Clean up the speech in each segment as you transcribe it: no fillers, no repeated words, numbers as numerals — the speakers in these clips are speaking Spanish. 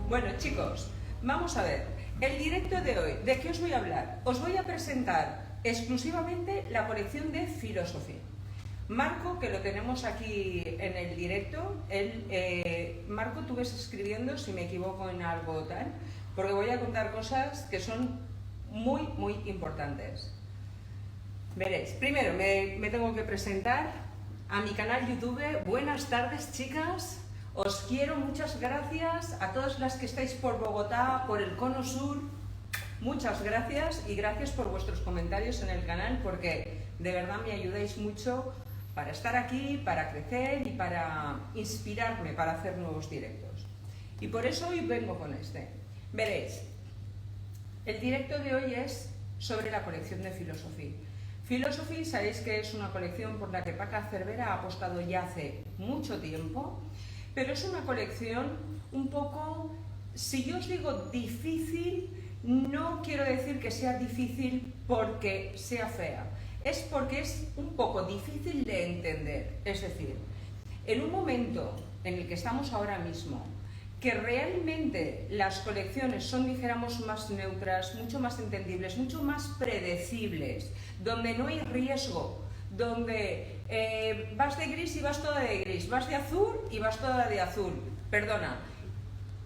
Bueno, chicos, vamos a ver. El directo de hoy, ¿de qué os voy a hablar? Os voy a presentar exclusivamente la colección de Philosophy. Marco, que lo tenemos aquí en el directo, Marco, tú ves escribiendo si me equivoco en algo tal, porque voy a contar cosas que son muy importantes. Veréis, primero me tengo que presentar a mi canal YouTube. Buenas tardes, chicas. Os quiero, muchas gracias a todas las que estáis por Bogotá, por el Cono Sur. Muchas gracias y gracias por vuestros comentarios en el canal, porque de verdad me ayudáis mucho para estar aquí, para crecer y para inspirarme para hacer nuevos directos. Y por eso hoy vengo con este. Veréis, el directo de hoy es sobre la colección de Philosophy. Philosophy, sabéis que es una colección por la que Paca Cervera ha apostado ya hace mucho tiempo, pero es una colección un poco, si yo os digo difícil, no quiero decir que sea difícil porque sea fea, es porque es un poco difícil de entender. Es decir, en un momento en el que estamos ahora mismo, que realmente las colecciones son, dijéramos, más neutras, mucho más entendibles, mucho más predecibles, donde no hay riesgo, donde vas de gris y vas toda de gris, vas de azul y vas toda de azul. Perdona,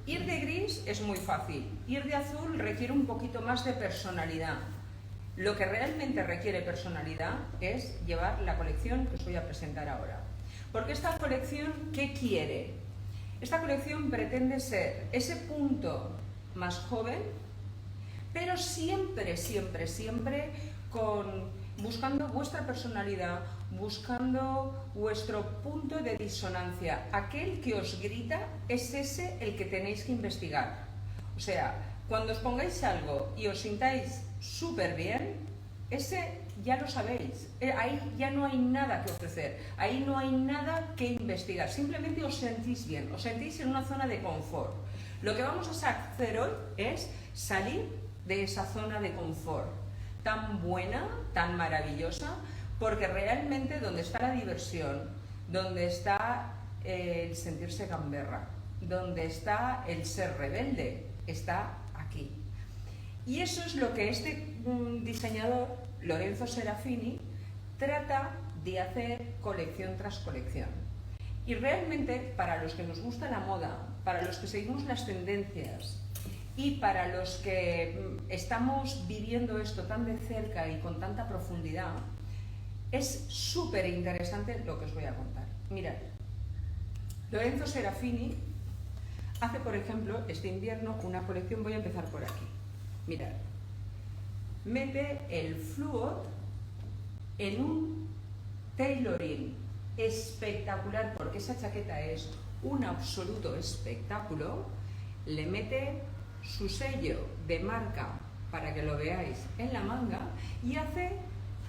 ir de gris es muy fácil, ir de azul requiere un poquito más de personalidad. Lo que realmente requiere personalidad es llevar la colección que os voy a presentar ahora. Porque esta colección, ¿qué quiere? Esta colección pretende ser ese punto más joven, pero siempre buscando vuestra personalidad, buscando vuestro punto de disonancia. Aquel que os grita es ese el que tenéis que investigar. O sea, cuando os pongáis algo y os sintáis súper bien, ese ya lo sabéis. Ahí ya no hay nada que ofrecer, ahí no hay nada que investigar. Simplemente os sentís bien, os sentís en una zona de confort. Lo que vamos a hacer hoy es salir de esa zona de confort tan buena, tan maravillosa, porque realmente donde está la diversión, donde está el sentirse gamberra, donde está el ser rebelde, está aquí. Y eso es lo que este diseñador, Lorenzo Serafini, trata de hacer colección tras colección. Y realmente, para los que nos gusta la moda, para los que seguimos las tendencias y para los que estamos viviendo esto tan de cerca y con tanta profundidad, es súper interesante lo que os voy a contar. Mirad, Lorenzo Serafini hace, por ejemplo, este invierno una colección. Voy a empezar por aquí. Mirad, mete el fluor en un tailoring espectacular, porque esa chaqueta es un absoluto espectáculo. Le mete su sello de marca para que lo veáis en la manga y hace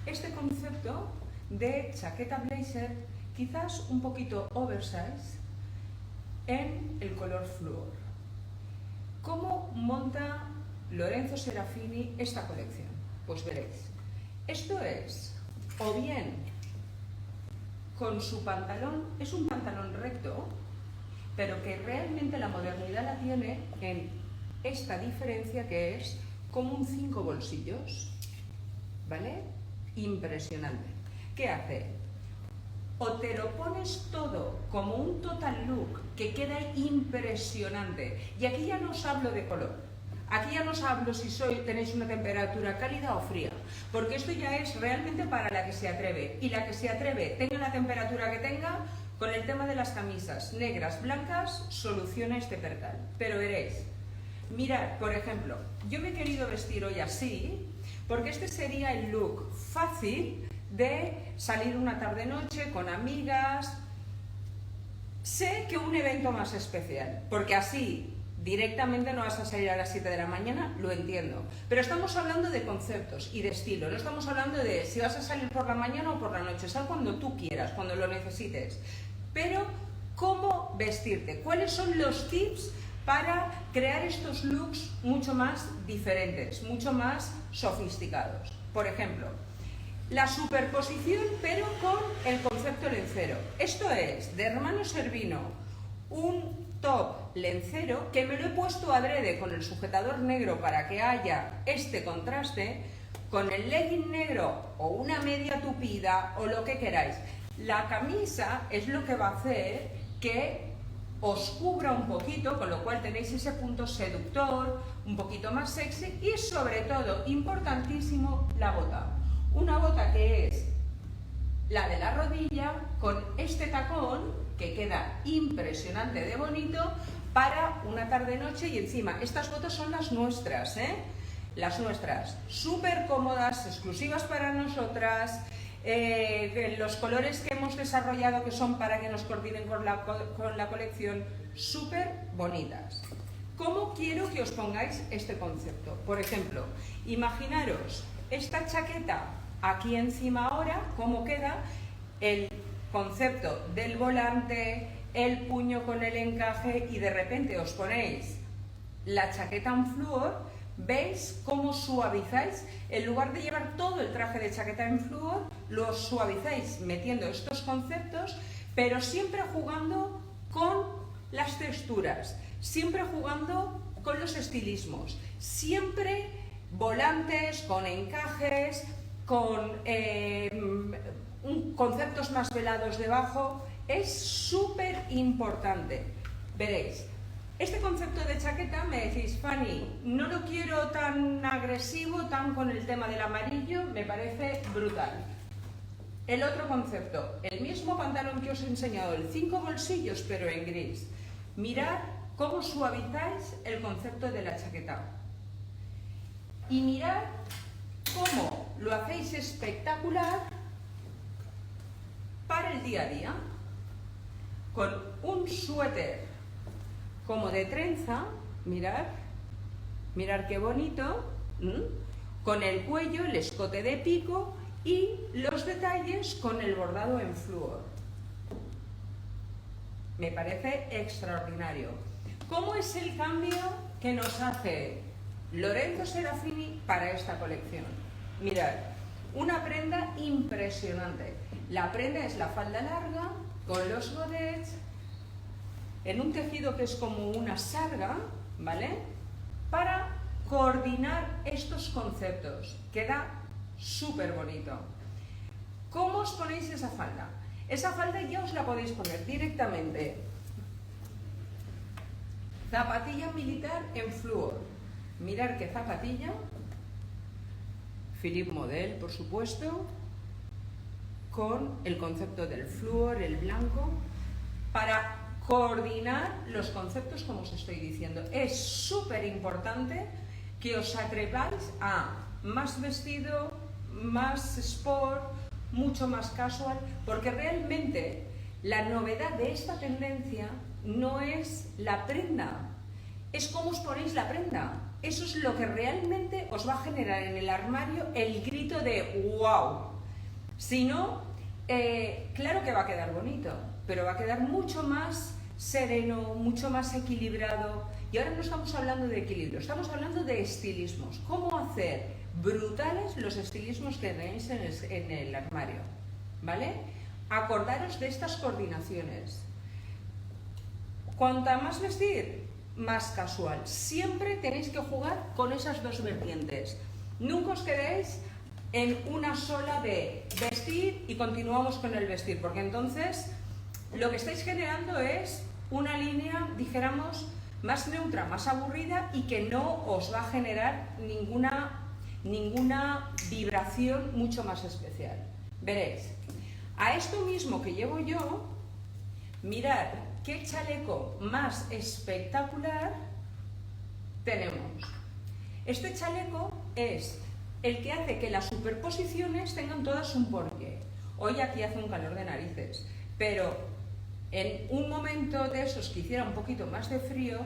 este concepto de chaqueta blazer, quizás un poquito oversize, en el color fluor. ¿Cómo monta Lorenzo Serafini esta colección? Pues veréis, esto es o bien con su pantalón, es un pantalón recto, pero que realmente la modernidad la tiene en esta diferencia, que es como un 5 bolsillos, ¿vale? Impresionante. ¿Qué hace? O te lo pones todo como un total look que queda impresionante. Y aquí ya no os hablo de color. Aquí ya no os hablo si tenéis una temperatura cálida o fría, porque esto ya es realmente para la que se atreve. Y la que se atreve, tenga la temperatura que tenga, con el tema de las camisas negras, blancas, soluciona este percal. Pero veréis, mirad, por ejemplo, yo me he querido vestir hoy así, porque este sería el look fácil de salir una tarde-noche con amigas. Sé que un evento más especial, porque así directamente no vas a salir a las 7 de la mañana, lo entiendo. Pero estamos hablando de conceptos y de estilo, no estamos hablando de si vas a salir por la mañana o por la noche. Sal cuando tú quieras, cuando lo necesites. Pero, ¿cómo vestirte? ¿Cuáles son los tips para crear estos looks mucho más diferentes, mucho más sofisticados? Por ejemplo, la superposición, pero con el concepto lencero. Esto es de Hermano Servino, un top lencero, que me lo he puesto adrede con el sujetador negro para que haya este contraste, con el legging negro o una media tupida o lo que queráis. La camisa es lo que va a hacer que os cubra un poquito, con lo cual tenéis ese punto seductor, un poquito más sexy, y sobre todo, importantísimo, la bota. Una bota que es la de la rodilla, con este tacón, que queda impresionante de bonito, para una tarde-noche, y encima, estas botas son las nuestras, las nuestras, súper cómodas, exclusivas para nosotras, los colores que hemos desarrollado que son para que nos coordinen con la colección, súper bonitas. ¿Cómo quiero que os pongáis este concepto? Por ejemplo, imaginaros esta chaqueta aquí encima ahora, cómo queda el concepto del volante, el puño con el encaje, y de repente os ponéis la chaqueta en flúor. ¿Veis cómo suavizáis? En lugar de llevar todo el traje de chaqueta en flúor, lo suavizáis metiendo estos conceptos, pero siempre jugando con las texturas, siempre jugando con los estilismos, siempre volantes, con encajes, con conceptos más velados debajo. Es súper importante. Veréis. Este concepto de chaqueta, me decís, Fanny, no lo quiero tan agresivo, tan con el tema del amarillo, me parece brutal. El otro concepto, el mismo pantalón que os he enseñado, el 5 bolsillos, pero en gris. Mirad cómo suavizáis el concepto de la chaqueta. Y mirad cómo lo hacéis espectacular para el día a día, con un suéter como de trenza, mirad qué bonito, con el cuello, el escote de pico y los detalles con el bordado en flúor. Me parece extraordinario. ¿Cómo es el cambio que nos hace Lorenzo Serafini para esta colección? Mirad, una prenda impresionante. La prenda es la falda larga, con los godets, en un tejido que es como una sarga, ¿vale? Para coordinar estos conceptos. Queda súper bonito. ¿Cómo os ponéis esa falda? Esa falda ya os la podéis poner directamente. Zapatilla militar en flúor. Mirad qué zapatilla. Philippe Model, por supuesto, con el concepto del flúor, el blanco, para coordinar los conceptos como os estoy diciendo. Es súper importante que os atreváis a más vestido, más sport, mucho más casual, porque realmente la novedad de esta tendencia no es la prenda, es cómo os ponéis la prenda. Eso es lo que realmente os va a generar en el armario el grito de ¡wow! Si no, claro que va a quedar bonito, pero va a quedar mucho más sereno, mucho más equilibrado. Y ahora no estamos hablando de equilibrio, estamos hablando de estilismos. ¿Cómo hacer brutales los estilismos que tenéis en el armario? ¿Vale? Acordaros de estas coordinaciones. Cuanta más vestir, más casual. Siempre tenéis que jugar con esas dos vertientes. Nunca os quedéis en una sola de vestir y continuamos con el vestir, porque entonces lo que estáis generando es una línea, dijéramos, más neutra, más aburrida, y que no os va a generar ninguna vibración mucho más especial. Veréis, a esto mismo que llevo yo, mirad qué chaleco más espectacular tenemos. Este chaleco es el que hace que las superposiciones tengan todas un porqué. Hoy aquí hace un calor de narices, pero en un momento de esos que hiciera un poquito más de frío,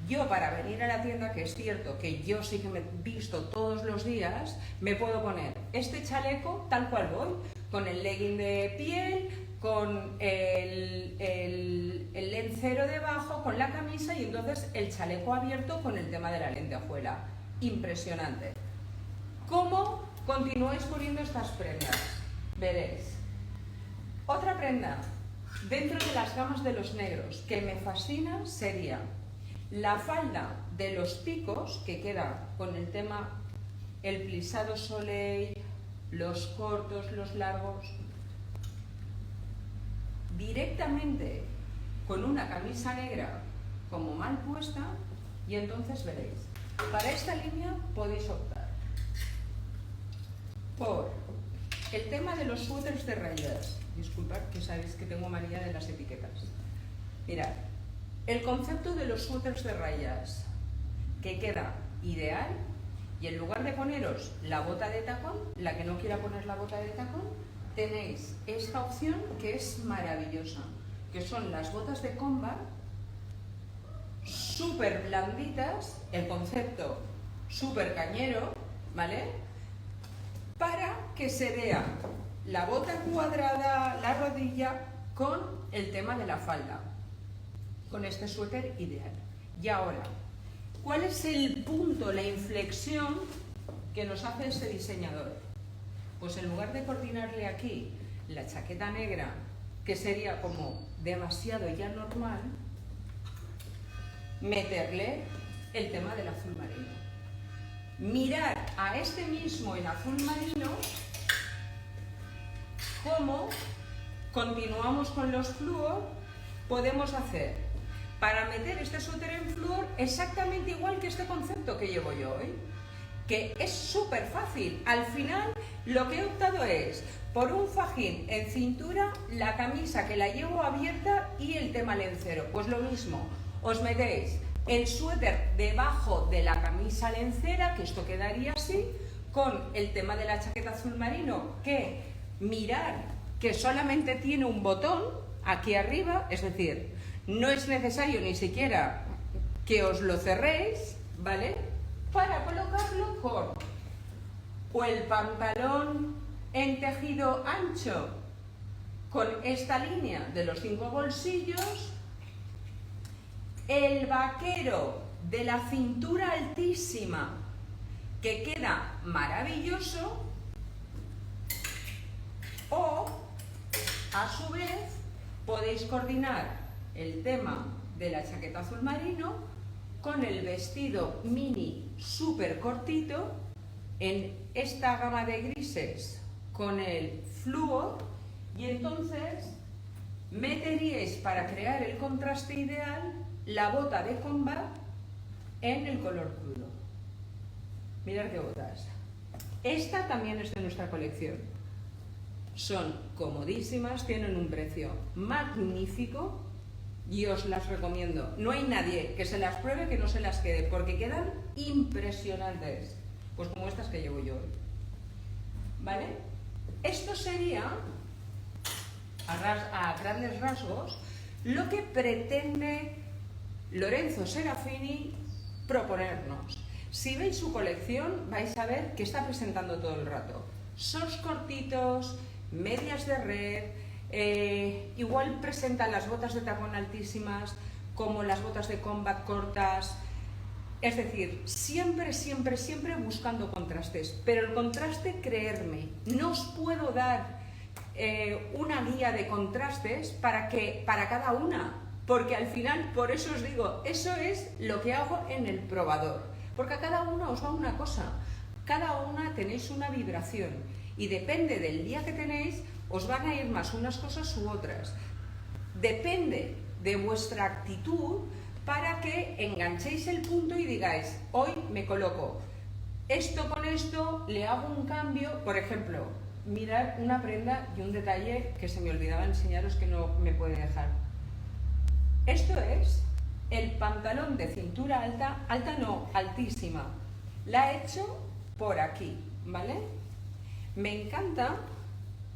yo para venir a la tienda, que es cierto que yo sí que me visto todos los días, me puedo poner este chaleco tal cual voy, con el legging de piel, con el lencero debajo, con la camisa, y entonces el chaleco abierto con el tema de la lentejuela. Impresionante. ¿Cómo continuáis poniendo estas prendas? Veréis. Otra prenda dentro de las gamas de los negros que me fascina sería la falda de los picos, que queda con el tema el plisado soleil, los cortos, los largos, directamente con una camisa negra como mal puesta, y entonces veréis. Para esta línea podéis optar por el tema de los suéteres de rayas. Disculpad, que sabéis que tengo manía de las etiquetas. Mirad, el concepto de los suéteres de rayas, que queda ideal, y en lugar de poneros la bota de tacón, la que no quiera poner la bota de tacón, tenéis esta opción que es maravillosa, que son las botas de combat, súper blanditas, el concepto súper cañero, ¿vale? Para que se vea la bota cuadrada, la rodilla, con el tema de la falda, con este suéter ideal. Y ahora, ¿cuál es el punto, la inflexión que nos hace este diseñador? Pues en lugar de coordinarle aquí la chaqueta negra, que sería como demasiado ya normal, meterle el tema del azul marino. Mirar a este mismo en azul marino, cómo continuamos con los flúor, podemos hacer para meter este suéter en flúor exactamente igual que este concepto que llevo yo hoy, que es súper fácil. Al final lo que he optado es por un fajín en cintura, la camisa que la llevo abierta y el tema lencero. Pues lo mismo, os metéis el suéter debajo de la camisa lencera, que esto quedaría así, con el tema de la chaqueta azul marino, que mirad que solamente tiene un botón aquí arriba, es decir, no es necesario ni siquiera que os lo cerréis, ¿vale? Para colocarlo con o el pantalón en tejido ancho con esta línea de los 5 bolsillos, el vaquero de la cintura altísima, que queda maravilloso, o a su vez podéis coordinar el tema de la chaqueta azul marino con el vestido mini súper cortito en esta gama de grises con el flúor, y entonces meteríais, para crear el contraste ideal, la bota de combat en el color crudo. Mirad qué botas. Esta también es de nuestra colección. Son comodísimas, tienen un precio magnífico y os las recomiendo. No hay nadie que se las pruebe que no se las quede, porque quedan impresionantes, pues como estas que llevo yo hoy. ¿Vale? Esto sería, a grandes rasgos, lo que pretende Lorenzo Serafini proponernos. Si veis su colección, vais a ver que está presentando todo el rato shorts cortitos, medias de red, igual presenta las botas de tacón altísimas como las botas de combat cortas, es decir, siempre, siempre, siempre buscando contrastes. Pero el contraste, creerme, no os puedo dar una guía de contrastes para cada una, porque al final, por eso os digo, eso es lo que hago en el probador, porque a cada una os va una cosa, cada una tenéis una vibración y depende del día que tenéis, os van a ir más unas cosas u otras. Depende de vuestra actitud para que enganchéis el punto y digáis, hoy me coloco esto con esto, le hago un cambio. Por ejemplo, mirad una prenda y un detalle que se me olvidaba enseñaros, que no me puede dejar. Esto es el pantalón de cintura alta, alta no, altísima. La he hecho por aquí, ¿vale? Me encanta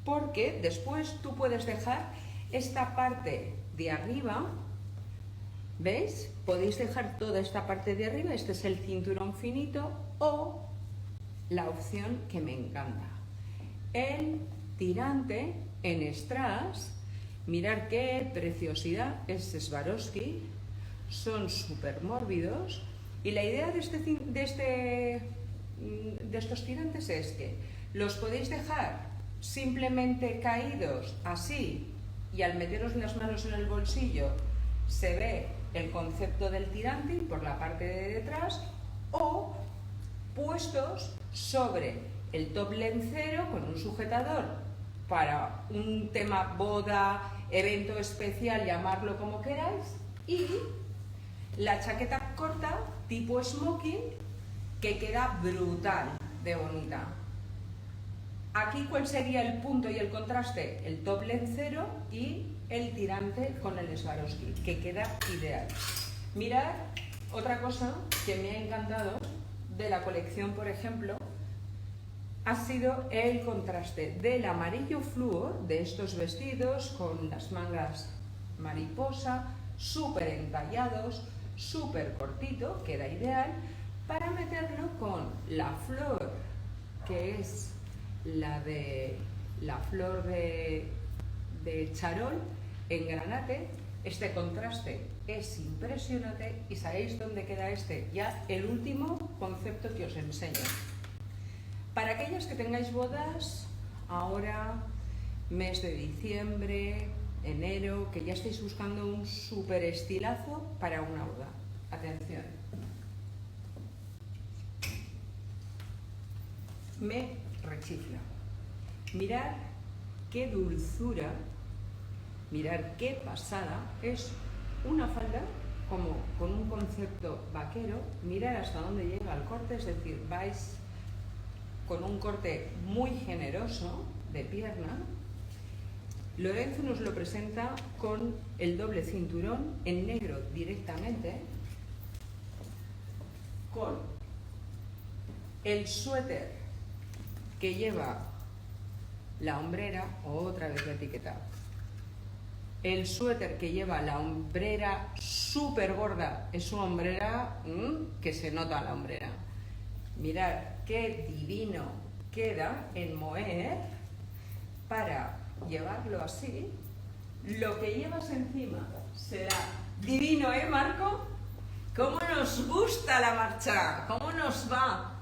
porque después tú puedes dejar esta parte de arriba, ¿veis? Podéis dejar toda esta parte de arriba, este es el cinturón finito, o la opción que me encanta, el tirante en strass. Mirad qué preciosidad, es Swarovski, son súper mórbidos, y la idea de estos tirantes es que los podéis dejar simplemente caídos así y al meteros las manos en el bolsillo se ve el concepto del tirante por la parte de detrás, o puestos sobre el top lencero con un sujetador para un tema boda, evento especial, llamarlo como queráis, y la chaqueta corta tipo smoking que queda brutal de bonita. Aquí, ¿cuál sería el punto y el contraste? El top lencero y el tirante con el Swarovski, que queda ideal. Mirad, otra cosa que me ha encantado de la colección, por ejemplo, ha sido el contraste del amarillo flúor de estos vestidos con las mangas mariposa, súper entallados, súper cortito, queda ideal, para meterlo con la flor, que es la flor de charol en granate. Este contraste es impresionante y ¿sabéis dónde queda este? Ya el último concepto que os enseño. Para aquellas que tengáis bodas ahora, mes de diciembre, enero, que ya estáis buscando un súper estilazo para una boda. Atención. Me rechifla. Mirad qué dulzura, mirad qué pasada. Es una falda como con un concepto vaquero. Mirad hasta dónde llega el corte, es decir, vais con un corte muy generoso de pierna. Lorenzo nos lo presenta con el doble cinturón en negro directamente, con el suéter que lleva la hombrera, otra vez la etiqueta, el suéter que lleva la hombrera súper gorda, es una hombrera que se nota la hombrera. Mirad qué divino queda en moher para llevarlo así. Lo que llevas encima será divino, ¿eh, Marco? ¿Cómo nos gusta la marcha? ¿Cómo nos va?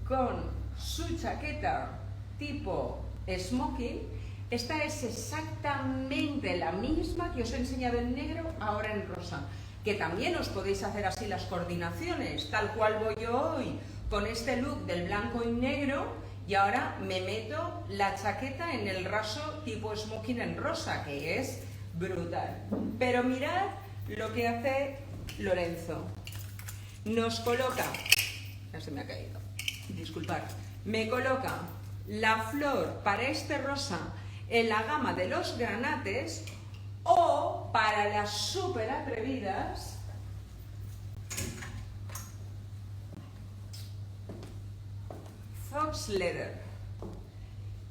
Con su chaqueta tipo smoking. Esta es exactamente la misma que os he enseñado en negro, ahora en rosa. Que también os podéis hacer así las coordinaciones, tal cual voy yo hoy, con este look del blanco y negro, y ahora me meto la chaqueta en el raso tipo smoking en rosa, que es brutal. Pero mirad lo que hace Lorenzo. Nos coloca, ya se me ha caído, disculpad, me coloca la flor para este rosa en la gama de los granates, o para las súper atrevidas, Fox Leather.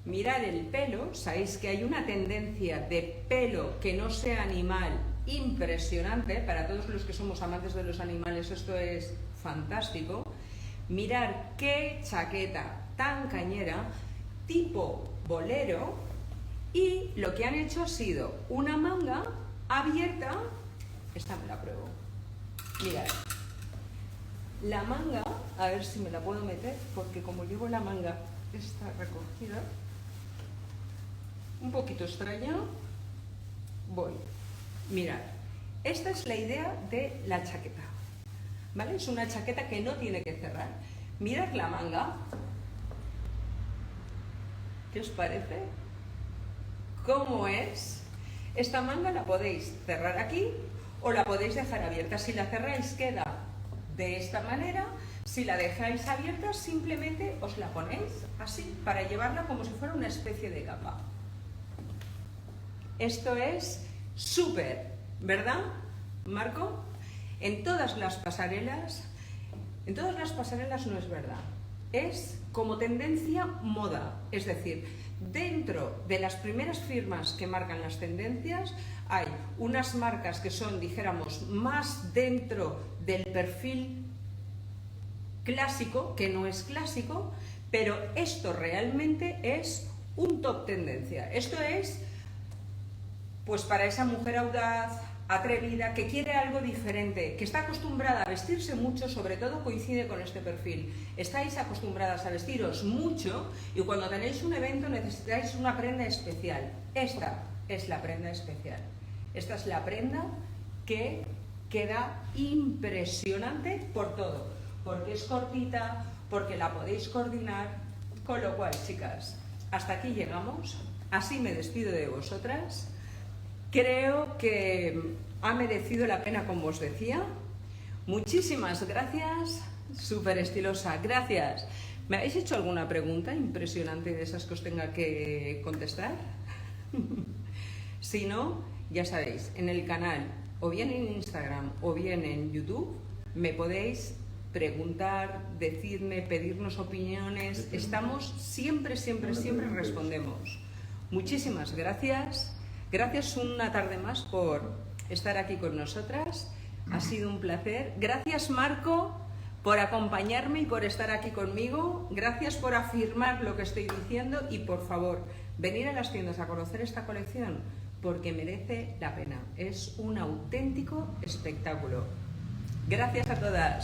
Mirad el pelo, sabéis que hay una tendencia de pelo que no sea animal impresionante. Para todos los que somos amantes de los animales esto es fantástico. Mirad qué chaqueta tan cañera, tipo bolero, y lo que han hecho ha sido una manga abierta. Esta me la pruebo. Mirad, la manga, a ver si me la puedo meter, porque como llevo la manga esta recogida, un poquito extraña, voy. Mirad, esta es la idea de la chaqueta, ¿vale? Es una chaqueta que no tiene que cerrar. Mirad la manga. ¿Qué os parece? ¿Cómo es? Esta manga la podéis cerrar aquí o la podéis dejar abierta. Si la cerráis queda de esta manera. Si la dejáis abierta, simplemente os la ponéis así, para llevarla como si fuera una especie de capa. Esto es súper, ¿verdad, Marco? En todas las pasarelas no es verdad. Es como tendencia moda, es decir, dentro de las primeras firmas que marcan las tendencias hay unas marcas que son, dijéramos, más dentro del perfil clásico, que no es clásico, pero esto realmente es un top tendencia. Esto es, pues, para esa mujer audaz, atrevida, que quiere algo diferente, que está acostumbrada a vestirse mucho, sobre todo coincide con este perfil. Estáis acostumbradas a vestiros mucho y cuando tenéis un evento necesitáis una prenda especial. Esta es la prenda especial. Esta es la prenda que queda impresionante por todo, porque es cortita, porque la podéis coordinar, con lo cual, chicas, hasta aquí llegamos. Así me despido de vosotras. Creo que ha merecido la pena, como os decía. Muchísimas gracias, súper estilosa, gracias. ¿Me habéis hecho alguna pregunta impresionante de esas que os tenga que contestar? Si no, ya sabéis, en el canal, o bien en Instagram o bien en YouTube, me podéis preguntar, decirme, pedirnos opiniones. Estamos siempre respondemos. Muchísimas gracias. Gracias una tarde más por estar aquí con nosotras. Ha sido un placer. Gracias, Marco, por acompañarme y por estar aquí conmigo. Gracias por afirmar lo que estoy diciendo y, por favor, venir a las tiendas a conocer esta colección porque merece la pena. Es un auténtico espectáculo. Gracias a todas.